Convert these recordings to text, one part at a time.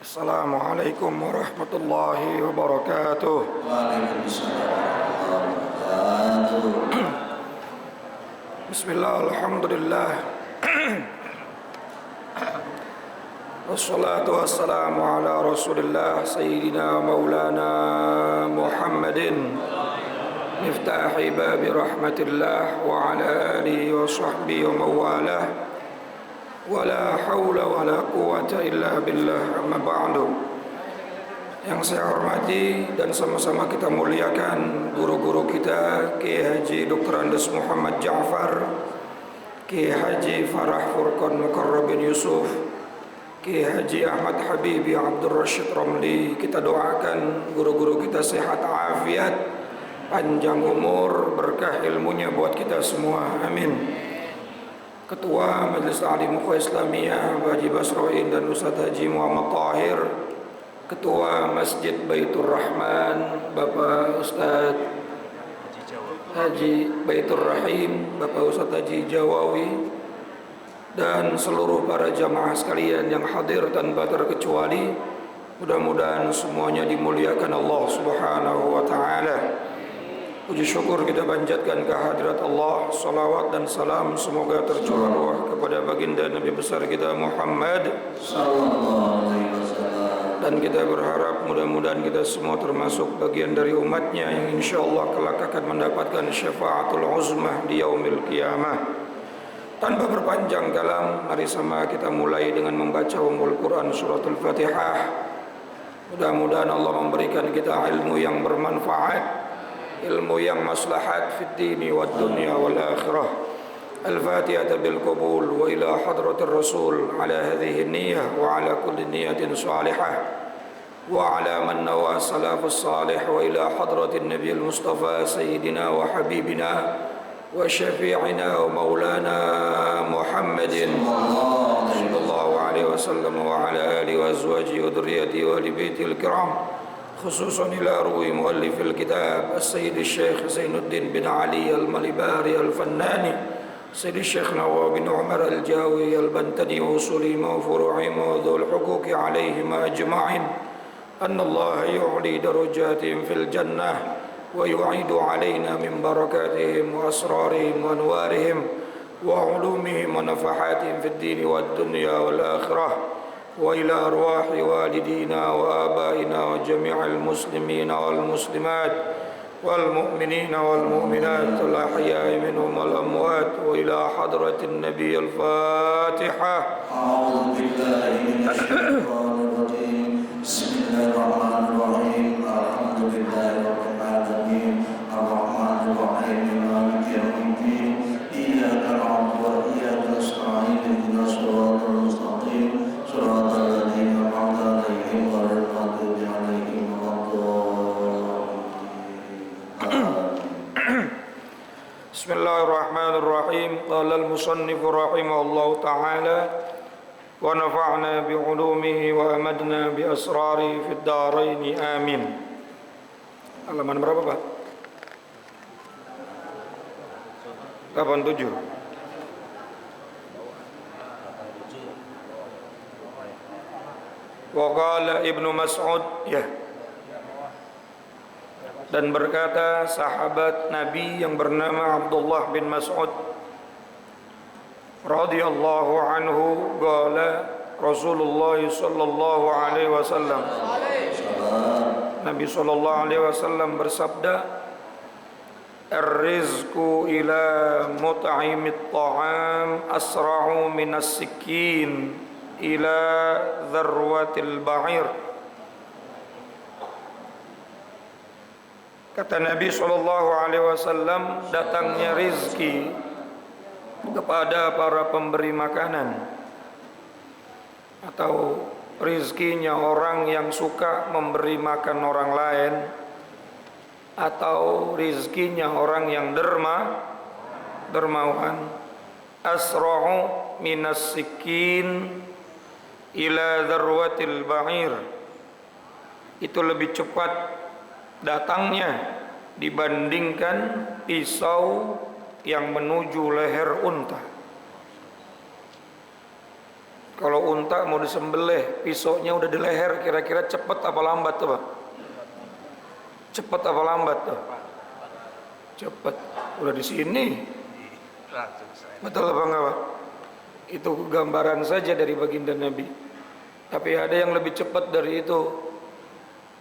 Assalamualaikum warahmatullahi wabarakatuh. Waalaikumsalam warahmatullahi wabarakatuh. Bismillah, alhamdulillah. Wassalatu wassalamu ala rasulillah Sayyidina maulana Muhammadin miftahi babi rahmatillah wa ala alihi wa sahbihi wa mawalah. Wala hawla wala quwata illa billah, amma ba'du. Yang saya hormati dan sama-sama kita muliakan guru-guru kita, Kiai Haji Dr. Andes Muhammad Ja'far, Kiai Haji Farah Furqan Mukarrabin Yusuf, Kiai Haji Ahmad Habibi Abdul Rashid Ramli. Kita doakan guru-guru kita sehat afiat, panjang umur, berkah ilmunya buat kita semua, amin. Ketua Majelis Ta'lim Ukhuwah Islamiyah Haji Basroin dan Ustaz Haji Muhammad Tahir, Ketua Masjid Baitur Rahman Bapak Ustaz Haji Baitur Rahim, Bapak Ustaz Haji Jawawi, dan seluruh para jamaah sekalian yang hadir tanpa terkecuali. Mudah-mudahan semuanya dimuliakan Allah Subhanahu wa taala. Puji syukur kita panjatkan kehadirat Allah. Salawat dan salam semoga tercurah kepada baginda Nabi besar kita Muhammad Sallallahu alaihi wasallam. Dan kita berharap mudah-mudahan kita semua termasuk bagian dari umatnya yang insyaallah kelak akan mendapatkan syafaatul uzmah di yaumil qiyamah. Tanpa berpanjang kalam, mari sama kita mulai dengan membaca Ummul Quran suratul Fatihah. Mudah-mudahan Allah memberikan kita ilmu yang bermanfaat, ilmu yang maslahat fid dini wad dunya wal akhirah. Al-Fatihah bil qabul wa ila hadratir Rasul ala hadhihi niyyah wa ala kulli niyyatin salihah wa ala man nawa salafus salih wa ila hadratin nabiyil mustafa sayyidina wa habibina wa syafi'ina wa maulana Muhammadin sallallahu alaihi wasallam wa ala alihi wa azwajihi wa dhurriyyatihi wa ahli baitil kiram, خصوصا إلى روي مؤلف الكتاب السيد الشيخ زين الدين بن علي المليباري الفناني، سيد الشيخ نواف بن عمر الجاوي البنتني وصولهم وفروعهم وذو الحقوق عليهم أجمعين، أن الله يعلي درجاتهم في الجنة ويعيد علينا من بركاتهم وأسرارهم وأنوارهم وعلومهم ونفحاتهم في الدين والدنيا والآخرة، وإلى أرواح والدينا وآبائنا وجميع المسلمين والمسلمات والمؤمنين والمؤمنات الأحياء منهم والأموات، وإلى حضرة النبي الفاتحة. أعوذ بالله من الشيطان الرجيم. بسم الله الرحمن الرحيم. الحمد لله رب العالمين الرحمن الرحيم مالك يوم الدين إياك نعبد وإياك نستعين اهدنا الصراط المستقيم صراط الذين أنعمت عليهم غير المغضوب عليهم ولا الضالين. Bismillahirrahmanirrahim. Qala al-musannif rahimahullahu ta'ala wa nafa'na bi 'ulumihi wa amadna bi asrari fid dharain amin. Halaman berapa, Pak? 87. Wa qala Ibnu Mas'ud, ya. Dan berkata sahabat Nabi yang bernama Abdullah bin Mas'ud radhiyallahu anhu, qala Rasulullah sallallahu alaihi wasallam, Nabi sallallahu alaihi wasallam bersabda, ar-rizqu ila mut'imit ta'am asra'u minas sikin ila dzarwatil ba'ir. Kata Nabi SAW, datangnya rizki kepada para pemberi makanan, atau rizkinya orang yang suka memberi makan orang lain, atau rizkinya orang yang dermawan, asra'u minas sikin ila dzarwatil ba'ir, itu lebih cepat datangnya dibandingkan pisau yang menuju leher unta. Kalau unta mau disembelih, pisaunya udah di leher, kira-kira cepet apa lambat tuh Pak? Cepet apa lambat tuh? Cepet. Udah di sini. Betul apa enggak Pak? Itu gambaran saja dari baginda Nabi. Tapi ada yang lebih cepat dari itu.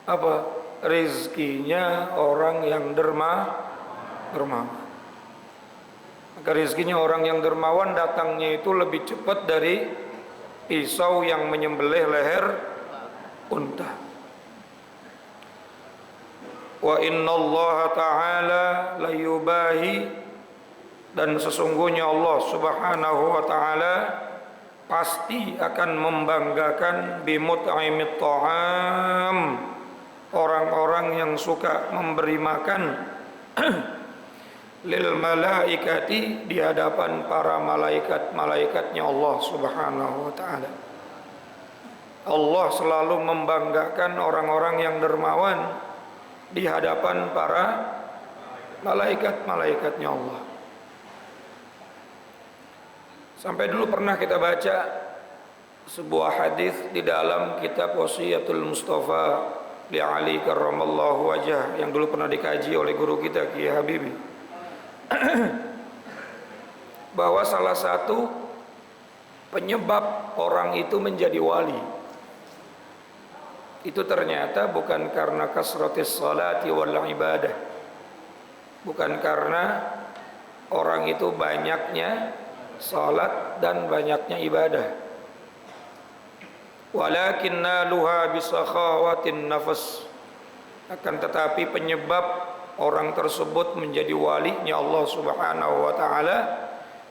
Apa? Rizkinya orang yang dermawan. Maka rizkinya orang yang dermawan datangnya itu lebih cepat dari pisau yang menyembelih leher unta. Wa innallaha ta'ala layubahi, dan sesungguhnya Allah Subhanahu wa taala pasti akan membanggakan bimut'imit ta'am, orang-orang yang suka memberi makan lil malaikati, di hadapan para malaikat-malaikatnya Allah Subhanahu wa taala. Allah selalu membanggakan orang-orang yang dermawan di hadapan para malaikat-malaikatnya Allah. Sampai dulu pernah kita baca sebuah hadis di dalam kitab Wasiyatul Mustafa li Ali karramallahu wajah, yang dulu pernah dikaji oleh guru kita Kiai Habibie, bahwa salah satu penyebab orang itu menjadi wali itu ternyata bukan karena kasratis salati wal ibadah, bukan karena orang itu banyaknya salat dan banyaknya ibadah, walakin naluha bisakhawatin nafas, akan tetapi penyebab orang tersebut menjadi walinya Allah Subhanahu wa taala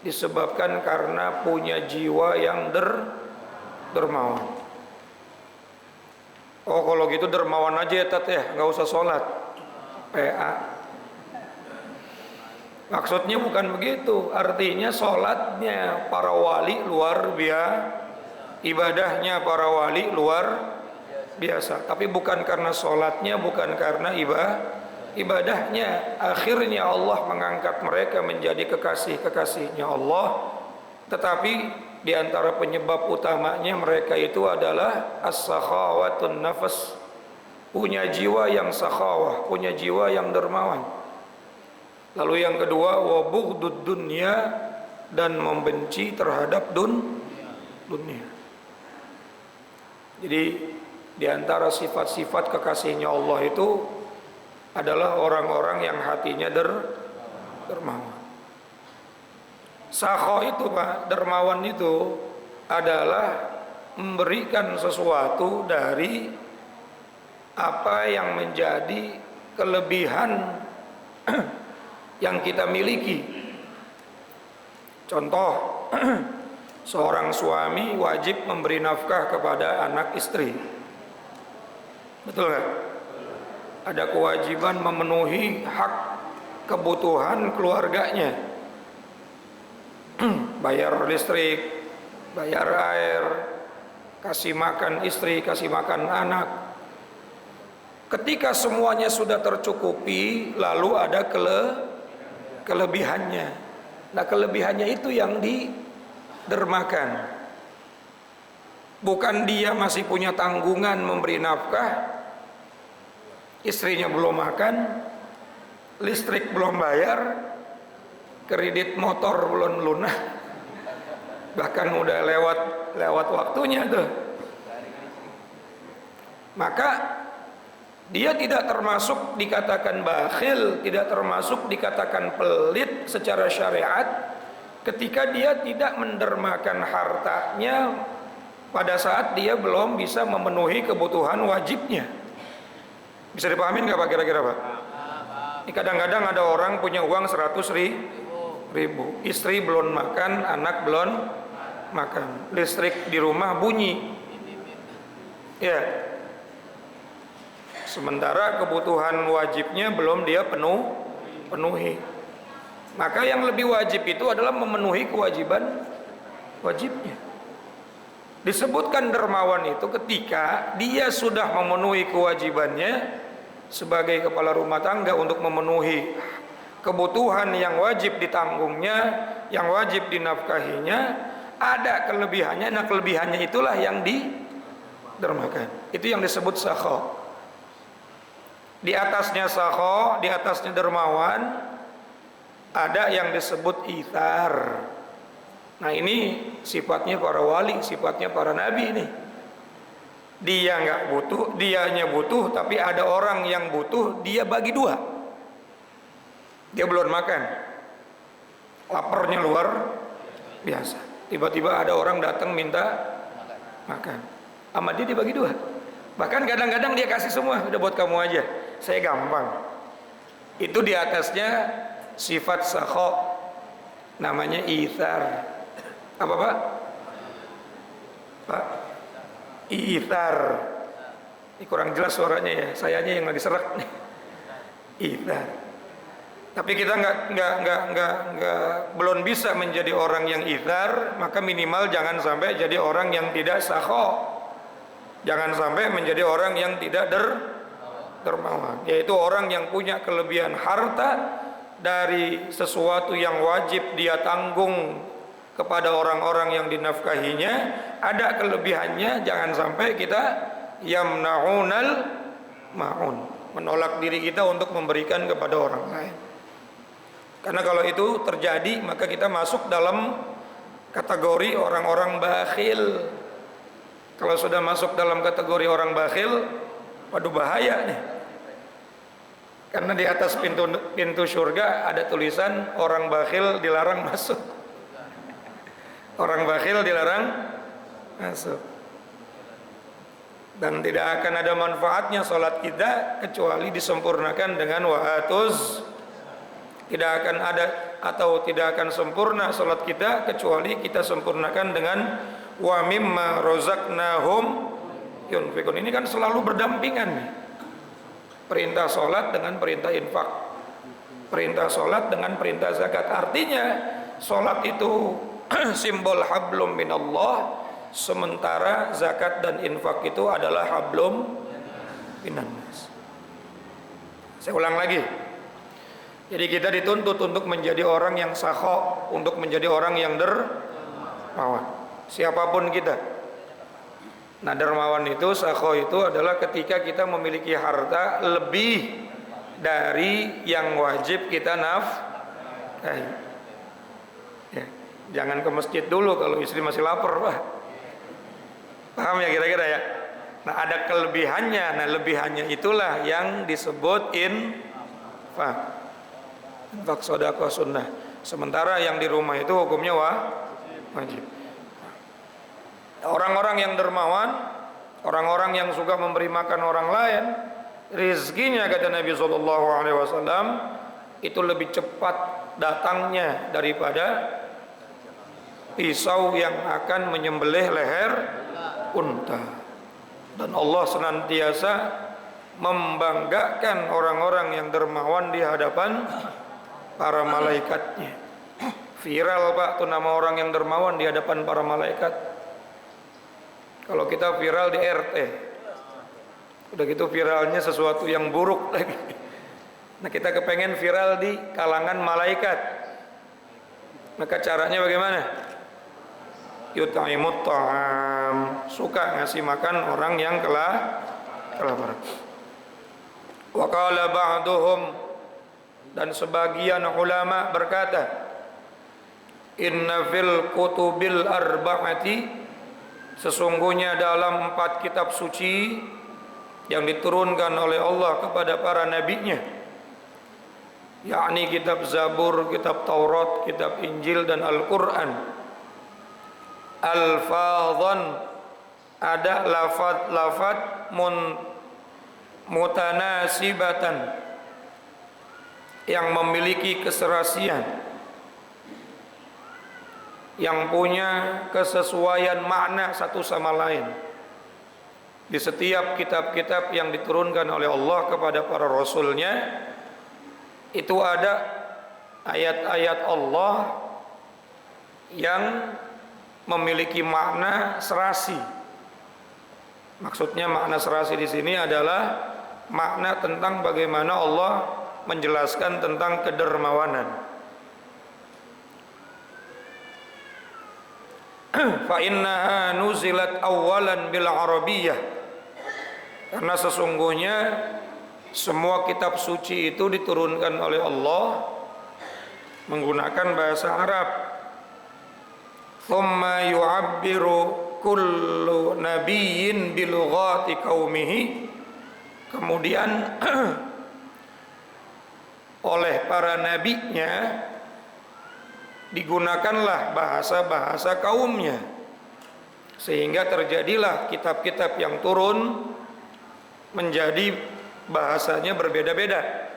disebabkan karena punya jiwa yang dermawan. Oh kalau gitu dermawan aja ya Tat ya, nggak usah sholat PA. Maksudnya bukan begitu, artinya sholatnya para wali luar biasa, ibadahnya para wali luar biasa, tapi bukan karena sholatnya, bukan karena ibadahnya. Akhirnya Allah mengangkat mereka menjadi kekasih-kekasihnya Allah. Tetapi di antara penyebab utamanya mereka itu adalah as-sakhawatun nafas, punya jiwa yang sakhawah, punya jiwa yang dermawan. Lalu yang kedua, wa bughdud dunya, dan membenci terhadap dunia. Jadi di antara sifat-sifat kekasihnya Allah itu adalah orang-orang yang hatinya dermawan. Sakho itu Pak, dermawan itu adalah memberikan sesuatu dari apa yang menjadi kelebihan yang kita miliki. Contoh, seorang suami wajib memberi nafkah kepada anak istri. Betul nggak? Ada kewajiban memenuhi hak kebutuhan keluarganya. Bayar listrik, bayar air, kasih makan istri, kasih makan anak. Ketika semuanya sudah tercukupi, lalu ada kelebihannya. Nah, kelebihannya itu yang didermakan. Bukan dia masih punya tanggungan memberi nafkah, istrinya belum makan, listrik belum bayar, kredit motor belum lunas, bahkan udah lewat waktunya tuh. Maka dia tidak termasuk dikatakan bakhil, tidak termasuk dikatakan pelit secara syariat ketika dia tidak mendermakan hartanya pada saat dia belum bisa memenuhi kebutuhan wajibnya. Bisa dipahami nggak Pak kira-kira Pak? Ini kadang-kadang ada orang punya uang 100.000, istri belum makan, anak belum makan, listrik di rumah bunyi, ya. Sementara kebutuhan wajibnya belum dia penuhi. Maka yang lebih wajib itu adalah memenuhi kewajiban wajibnya. Disebutkan dermawan itu ketika dia sudah memenuhi kewajibannya sebagai kepala rumah tangga untuk memenuhi kebutuhan yang wajib ditanggungnya, yang wajib dinafkahinya. ada kelebihannya. Nah, kelebihannya itulah yang didermakan. Itu yang disebut sakho. Di atasnya sakho, di atasnya dermawan, ada yang disebut ithar. Nah, ini sifatnya para wali, sifatnya para nabi ini. Dia nggak butuh, dianya butuh, tapi ada orang yang butuh, dia bagi dua. Dia belum makan, laparnya luar biasa. Tiba-tiba ada orang datang minta makan, sama dia dibagi dua. Bahkan kadang-kadang dia kasih semua, udah buat kamu aja, saya gampang. Itu di atasnya sifat sakho, namanya ithar. Apa Pak? Pak? Ithar. Ini kurang jelas suaranya ya, sayanya yang lagi serak nih. Ithar. Tapi kita belum bisa menjadi orang yang ithar, maka minimal jangan sampai jadi orang yang tidak sakho. Jangan sampai menjadi orang yang tidak dermawan, yaitu orang yang punya kelebihan harta dari sesuatu yang wajib dia tanggung kepada orang-orang yang dinafkahinya, ada kelebihannya. Jangan sampai kita yamna'unal ma'un, menolak diri kita untuk memberikan kepada orang lain. Karena kalau itu terjadi, maka kita masuk dalam kategori orang-orang bakhil. Kalau sudah masuk dalam kategori orang bakhil, waduh bahaya nih. Karena di atas pintu surga ada tulisan orang bakhil dilarang masuk. Orang bakhil dilarang masuk. Dan tidak akan ada manfaatnya sholat kita kecuali disempurnakan dengan wa'atuz. Tidak akan ada atau tidak akan sempurna sholat kita kecuali kita sempurnakan dengan wa mimma rozaqnahum yunfikun. Ini kan selalu berdampingan nih. Perintah sholat dengan perintah infak, perintah sholat dengan perintah zakat. Artinya sholat itu simbol hablum minallah, sementara zakat dan infak itu adalah hablum minannas. Saya ulang lagi. Jadi kita dituntut untuk menjadi orang yang sakho, untuk menjadi orang yang dermawan, siapapun kita. Nah, dermawan itu, sakho itu adalah ketika kita memiliki harta lebih dari yang wajib kita nafkahi. Ya, jangan ke masjid dulu kalau istri masih lapar, Pak. Paham ya kira-kira ya? Nah, ada kelebihannya. Nah, lebihannya itulah yang disebut infak. Infak sedekah sunnah. Sementara yang di rumah itu hukumnya wajib. Orang-orang yang dermawan, orang-orang yang suka memberi makan orang lain, rizkinya kata Nabi SAW itu lebih cepat datangnya daripada pisau yang akan menyembelih leher unta. Dan Allah senantiasa membanggakan orang-orang yang dermawan di hadapan para malaikatnya. Viral Pak tuh nama orang yang dermawan di hadapan para malaikat. Kalau kita viral di RT, udah gitu viralnya sesuatu yang buruk lagi. Nah, kita kepengen viral di kalangan malaikat. Maka caranya bagaimana? Yut'imut ta'am, suka ngasih makan orang yang kelaparan. Wa qala ba'duhum, dan sebagian ulama berkata, inna fil kutubil arba'ati, sesungguhnya dalam 4 kitab suci yang diturunkan oleh Allah kepada para nabinya, yakni kitab Zabur, kitab Taurat, kitab Injil dan Al-Quran, al-fadhan, ada lafad-lafad mutanasibatan, yang memiliki keserasian, yang punya kesesuaian makna satu sama lain. Di setiap kitab-kitab yang diturunkan oleh Allah kepada para rasulnya, itu ada ayat-ayat Allah yang memiliki makna serasi. Maksudnya makna serasi di sini adalah makna tentang bagaimana Allah menjelaskan tentang kedermawanan. fa innaha nuzilat awalan bil arabiyyah, karena sesungguhnya semua kitab suci itu diturunkan oleh Allah menggunakan bahasa Arab. Thumma yu'abbiru kullu nabiyyin bilughati qaumihi, kemudian oleh para nabinya digunakanlah bahasa-bahasa kaumnya, sehingga terjadilah kitab-kitab yang turun menjadi bahasanya berbeda-beda,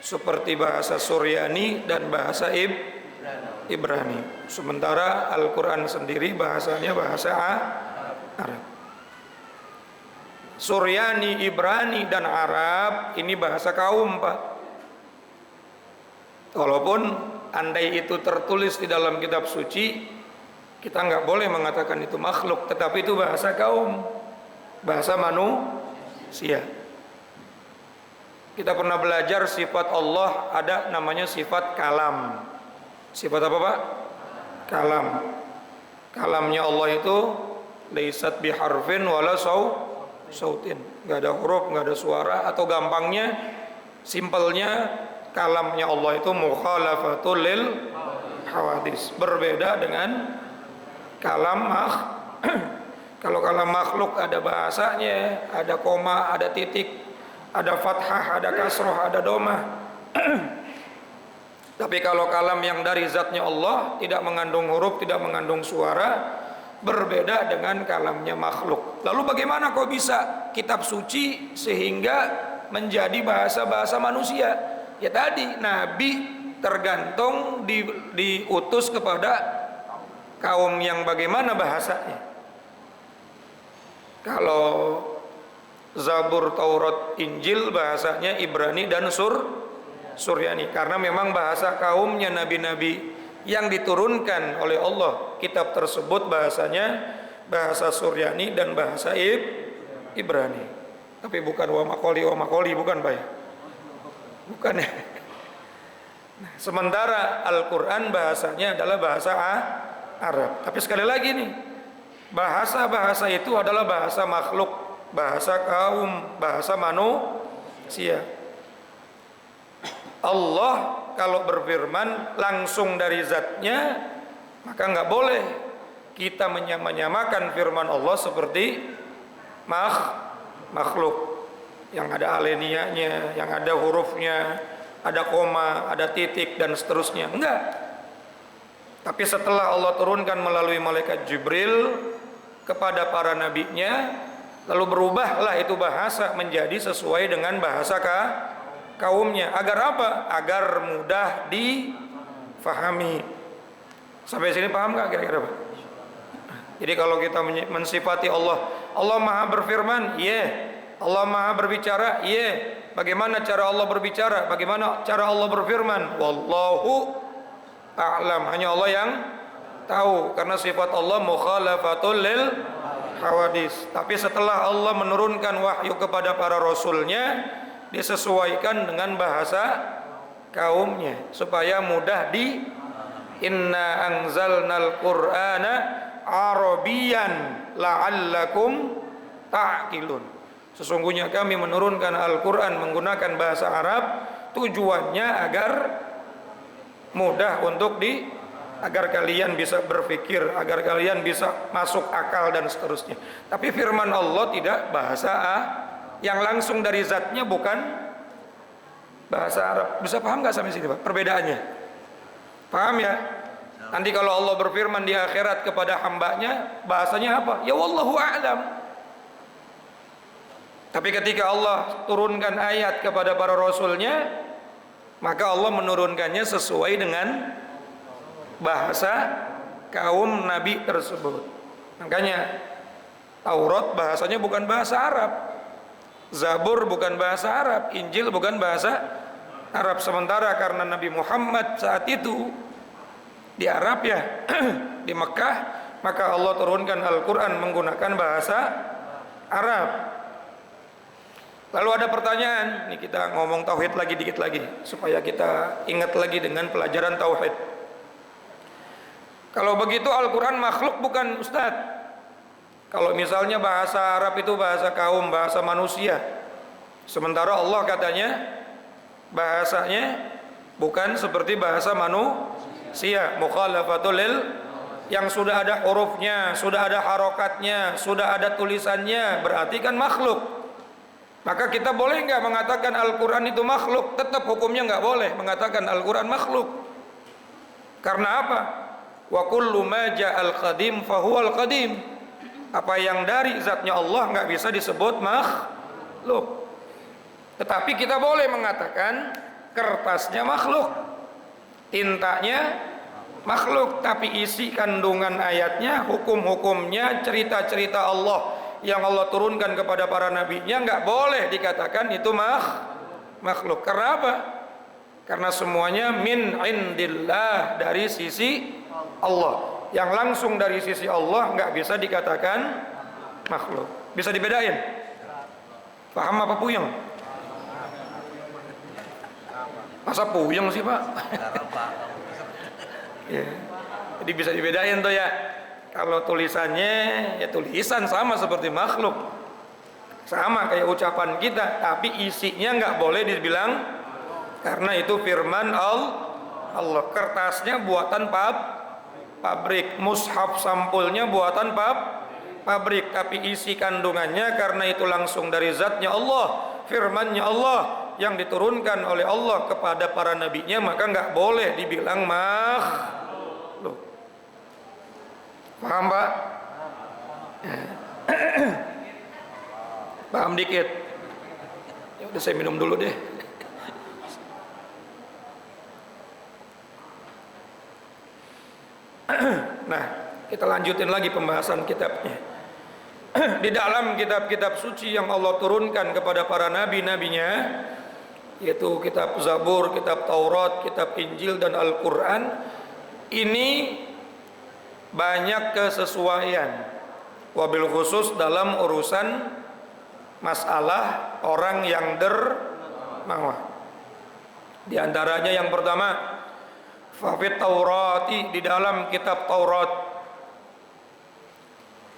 seperti bahasa Suryani dan bahasa Ibrani. Sementara Al-Quran sendiri bahasanya bahasa Arab. Suryani, Ibrani, dan Arab ini bahasa kaum, Pak. Walaupun andai itu tertulis di dalam kitab suci, kita nggak boleh mengatakan itu makhluk, tetapi itu bahasa kaum, bahasa manusia. Kita pernah belajar sifat Allah, ada namanya sifat kalam. Sifat apa, Pak? Kalam. Kalamnya Allah itu laisat biharfin wala sautin, nggak ada huruf, nggak ada suara, atau gampangnya, simpelnya, kalamnya Allah itu mukhalafatul lil hawadis, berbeda dengan kalam kalau kalam makhluk ada bahasanya, ada koma, ada titik, ada fathah, ada kasroh, ada domah. Tapi kalau kalam yang dari zatnya Allah, tidak mengandung huruf, tidak mengandung suara, berbeda dengan kalamnya makhluk. Lalu bagaimana kok bisa kitab suci sehingga menjadi bahasa-bahasa manusia? Ya tadi, Nabi tergantung diutus kepada kaum yang bagaimana bahasanya. Kalau Zabur, Taurat, Injil bahasanya Ibrani dan Suryani, karena memang bahasa kaumnya nabi-nabi yang diturunkan oleh Allah. Kitab tersebut bahasanya bahasa Suryani dan bahasa Ibrani. Tapi bukan wa makoli, bukan, Pak ya? Bukan ya. Nah, sementara Al-Quran bahasanya adalah bahasa Arab. Tapi sekali lagi nih, bahasa-bahasa itu adalah bahasa makhluk, bahasa kaum, bahasa manusia. Allah kalau berfirman langsung dari zatnya, maka nggak boleh kita menyamakan firman Allah seperti makhluk yang ada alenianya, yang ada hurufnya, ada koma, ada titik, dan seterusnya. Enggak. Tapi setelah Allah turunkan melalui malaikat Jibril kepada para nabinya, lalu berubahlah itu bahasa menjadi sesuai dengan bahasa kaumnya. Agar apa? Agar mudah difahami. Sampai sini paham nggak kira-kira, Pak? Jadi kalau kita mensifati Allah, Allah Maha berfirman, yeah. Allah Maha berbicara, yeah. Bagaimana cara Allah berbicara? Bagaimana cara Allah berfirman? Wallahu a'lam. Hanya Allah yang tahu, karena sifat Allah mukhalafatul lil hawadis. Tapi setelah Allah menurunkan wahyu kepada para rasulnya, disesuaikan dengan bahasa kaumnya supaya mudah inna anzalnal qur'ana arabiyan la'allakum ta'qilun. Sesungguhnya kami menurunkan Al-Quran menggunakan bahasa Arab, tujuannya agar mudah untuk agar kalian bisa berpikir, agar kalian bisa masuk akal dan seterusnya. Tapi firman Allah tidak bahasa yang langsung dari zatnya, bukan bahasa Arab. Bisa paham nggak sampai sini, Pak, perbedaannya? Paham ya? Nanti kalau Allah berfirman di akhirat kepada hambanya, bahasanya apa? Ya wallahu a'lam. Tapi ketika Allah turunkan ayat kepada para rasulnya, maka Allah menurunkannya sesuai dengan bahasa kaum nabi tersebut. Makanya Taurat bahasanya bukan bahasa Arab, Zabur bukan bahasa Arab, Injil bukan bahasa Arab. Sementara karena Nabi Muhammad saat itu di Arab ya, di Mekah, maka Allah turunkan Al-Quran menggunakan bahasa Arab. Lalu ada pertanyaan, ini kita ngomong tauhid lagi dikit lagi supaya kita ingat lagi dengan pelajaran tauhid. Kalau begitu Al-Quran makhluk bukan Ustadz? Kalau misalnya bahasa Arab itu bahasa kaum, bahasa manusia, sementara Allah katanya bahasanya bukan seperti bahasa manusia, mukhalafatul lil, yang sudah ada hurufnya, sudah ada harokatnya, sudah ada tulisannya, berarti kan makhluk. Maka kita boleh nggak mengatakan Al-Quran itu makhluk? Tetap hukumnya nggak boleh mengatakan Al-Quran makhluk. Karena apa? Wa kullu ma ja'al qadim fahuwal qadim. Apa yang dari zatnya Allah nggak bisa disebut makhluk. Tetapi kita boleh mengatakan kertasnya makhluk, tintanya makhluk, tapi isi kandungan ayatnya, hukum-hukumnya, cerita-cerita Allah yang Allah turunkan kepada para nabinya nggak boleh dikatakan itu makhluk. Karena apa? Karena semuanya min indillah, dari sisi Allah. Yang langsung dari sisi Allah nggak bisa dikatakan makhluk. Bisa dibedain? Paham apa puyeng? Masa puyeng sih Pak? Ya. Jadi bisa dibedain tuh ya. Kalau tulisannya ya tulisan sama seperti makhluk, sama kayak ucapan kita, tapi isinya nggak boleh dibilang, karena itu firman Allah. Kertasnya buatan pabrik, mushaf sampulnya buatan pabrik, tapi isi kandungannya karena itu langsung dari zatnya Allah, firmannya Allah yang diturunkan oleh Allah kepada para nabinya, maka nggak boleh dibilang makhluk. Paham Pak? Paham dikit? Ya udah, saya minum dulu deh. Nah, kita lanjutin lagi pembahasan kitabnya. Di dalam kitab-kitab suci yang Allah turunkan kepada para nabi-nabinya, yaitu kitab Zabur, kitab Taurat, kitab Injil, dan Al-Quran, ini banyak kesesuaian, wabil khusus dalam urusan masalah orang yang dermawan. Di antaranya yang pertama, fafit Taurati, di dalam kitab Taurat,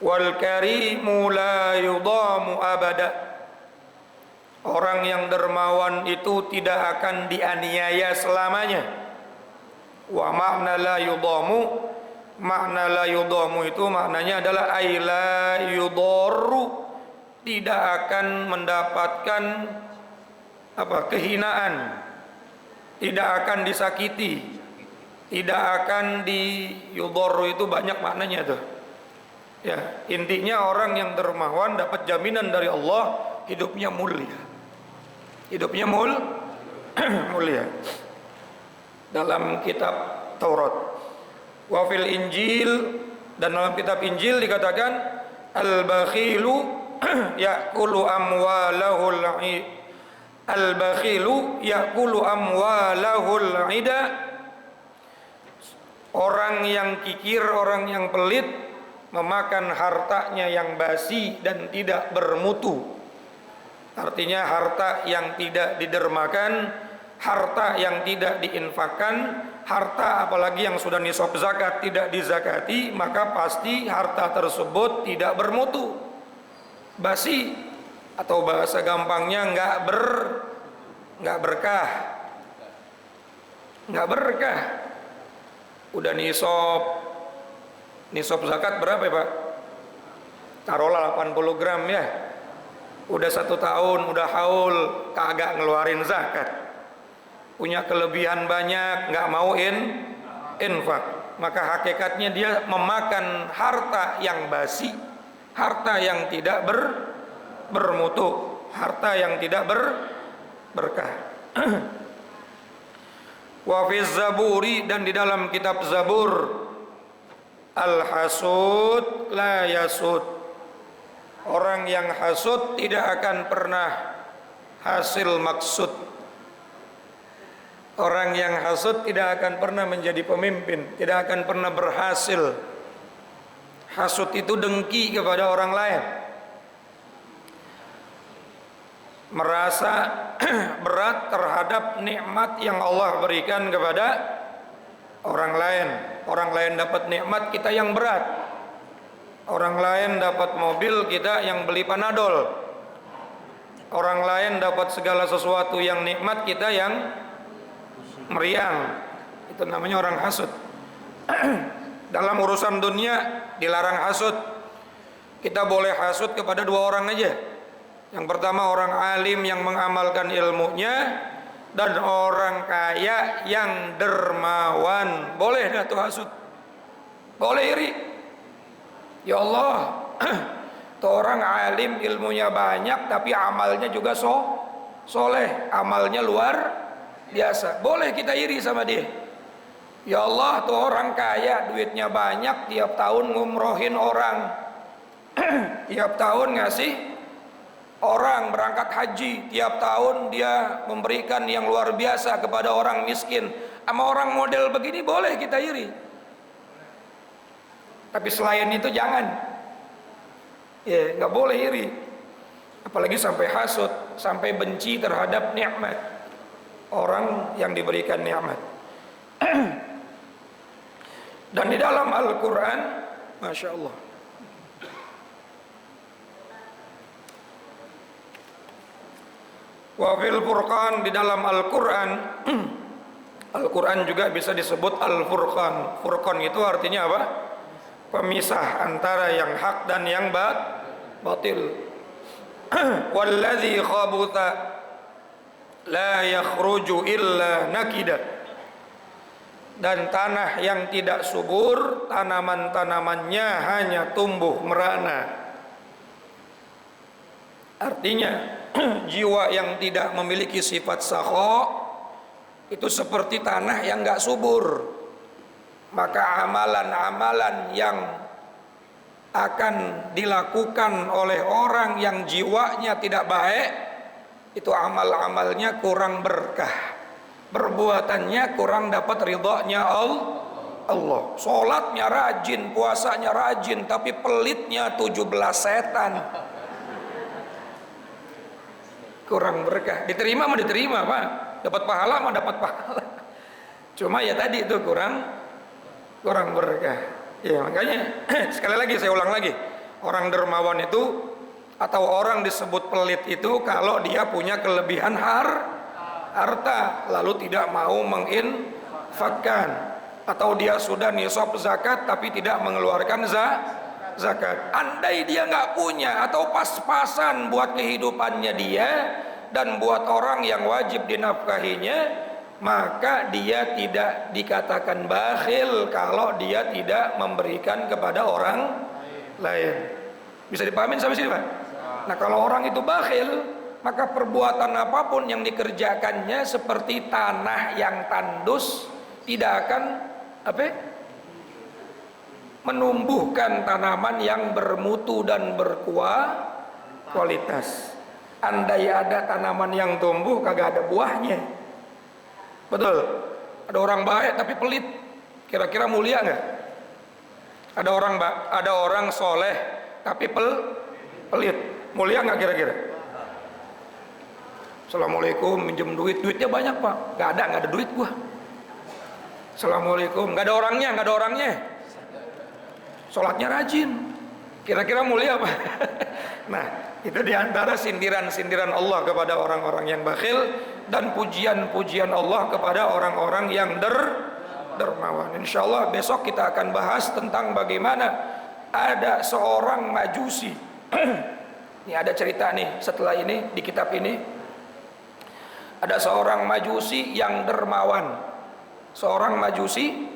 wal karimu la yudamu abada, orang yang dermawan itu tidak akan dianiaya selamanya. Wa makna la yudamu, makna la yudamu itu maknanya adalah ay la yudarru, tidak akan mendapatkan kehinaan, tidak akan disakiti, tidak akan yudharru, itu banyak maknanya tuh. Ya, intinya orang yang dermawan dapat jaminan dari Allah hidupnya mulia. Hidupnya mulia. Dalam kitab Taurat. Wa fil Injil, dan dalam kitab Injil dikatakan al-bakhilu ya'kulu amwalahul al-bakhilu ya'kulu amwalahul ida, orang yang kikir, orang yang pelit, memakan hartanya yang basi dan tidak bermutu. Artinya harta yang tidak didermakan, harta yang tidak diinfakkan, harta apalagi yang sudah nisab zakat tidak dizakati, maka pasti harta tersebut tidak bermutu, basi, atau bahasa gampangnya nggak berkah. Udah nisab zakat berapa ya Pak? Taruhlah 80 gram ya. Udah 1 tahun, udah haul, kagak ngeluarin zakat. Punya kelebihan banyak, nggak mau infak. Maka hakikatnya dia memakan harta yang basi, harta yang tidak bermutu, harta yang tidak berkah. Wa fi Zaburi, dan di dalam kitab Zabur, al-hasud la yasud, orang yang hasud tidak akan pernah hasil maksud. Orang yang hasud tidak akan pernah menjadi pemimpin, tidak akan pernah berhasil. Hasud itu dengki kepada orang lain, merasa berat terhadap nikmat yang Allah berikan kepada orang lain. Orang lain dapat nikmat, kita yang berat. Orang lain dapat mobil, kita yang beli panadol. Orang lain dapat segala sesuatu yang nikmat, kita yang meriang. Itu namanya orang hasud. Dalam urusan dunia dilarang hasud. Kita boleh hasud kepada dua orang aja. Yang pertama orang alim yang mengamalkan ilmunya, dan orang kaya yang dermawan. Boleh dah tuh hasud, boleh iri. Ya Allah, tuh orang alim ilmunya banyak tapi amalnya juga soleh, amalnya luar biasa. Boleh kita iri sama dia. Ya Allah, tuh orang kaya duitnya banyak, tiap tahun ngumrohin orang, tiap tahun ngasih orang berangkat haji, tiap tahun dia memberikan yang luar biasa kepada orang miskin. Sama orang model begini boleh kita iri. Tapi selain itu jangan. Ya, nggak boleh iri. Apalagi sampai hasud, sampai benci terhadap nikmat orang yang diberikan nikmat. Dan di dalam Al-Quran, Masya Allah, wa fil Furqan, di dalam Al-Quran, Al-Quran juga bisa disebut Al-Furqan. Furqan itu artinya apa? Pemisah antara yang hak dan yang batil. Walladzi khabutha la yakhruju illa nakida. Dan tanah yang tidak subur, tanaman-tanamannya hanya tumbuh merana. Artinya jiwa yang tidak memiliki sifat sakho itu seperti tanah yang gak subur. Maka amalan-amalan yang akan dilakukan oleh orang yang jiwanya tidak baik, itu amal-amalnya kurang berkah, perbuatannya kurang dapat ridhonya Allah. Sholatnya rajin, puasanya rajin, tapi pelitnya 17 setan, kurang berkah. Diterima mah diterima Pak, dapat pahala mah dapat pahala, cuma ya tadi itu kurang berkah. Ya makanya sekali lagi saya ulang lagi, orang dermawan itu atau orang disebut pelit itu kalau dia punya kelebihan harta lalu tidak mau menginfakkan, atau dia sudah nisab zakat tapi tidak mengeluarkan zakat. Andai dia nggak punya atau pas-pasan buat kehidupannya dia dan buat orang yang wajib dinafkahinya, maka dia tidak dikatakan bakhil kalau dia tidak memberikan kepada orang lain. Bisa dipahamin sampai sini Pak? Nah kalau orang itu bakhil, maka perbuatan apapun yang dikerjakannya seperti tanah yang tandus, tidak akan menumbuhkan tanaman yang bermutu dan berkualitas. Andai ada tanaman yang tumbuh kagak ada buahnya. Betul. Ada orang baik tapi pelit, kira-kira mulia nggak? Ada orang soleh tapi pelit, mulia nggak kira-kira? Assalamualaikum, minjem duitnya banyak Pak. Nggak ada duit gua. Assalamualaikum, nggak ada orangnya. Sholatnya rajin, kira-kira mulia Pak? Nah, itu diantara sindiran-sindiran Allah kepada orang-orang yang bakhil dan pujian-pujian Allah kepada orang-orang yang dermawan. Insyaallah besok kita akan bahas tentang bagaimana ada seorang majusi. Ini ada cerita nih setelah ini di kitab ini. Ada seorang majusi yang dermawan. Seorang majusi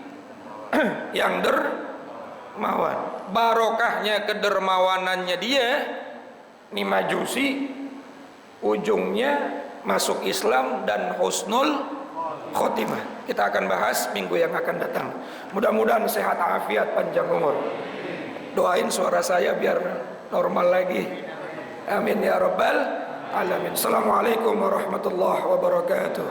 yang dermawan. Barokahnya kedermawanannya dia, ini majusi ujungnya masuk Islam dan husnul khotimah. Kita akan bahas minggu yang akan datang. Mudah-mudahan sehat afiat panjang umur. Doain suara saya biar normal lagi. Amin ya rabbal alamin. Assalamualaikum warahmatullahi wabarakatuh.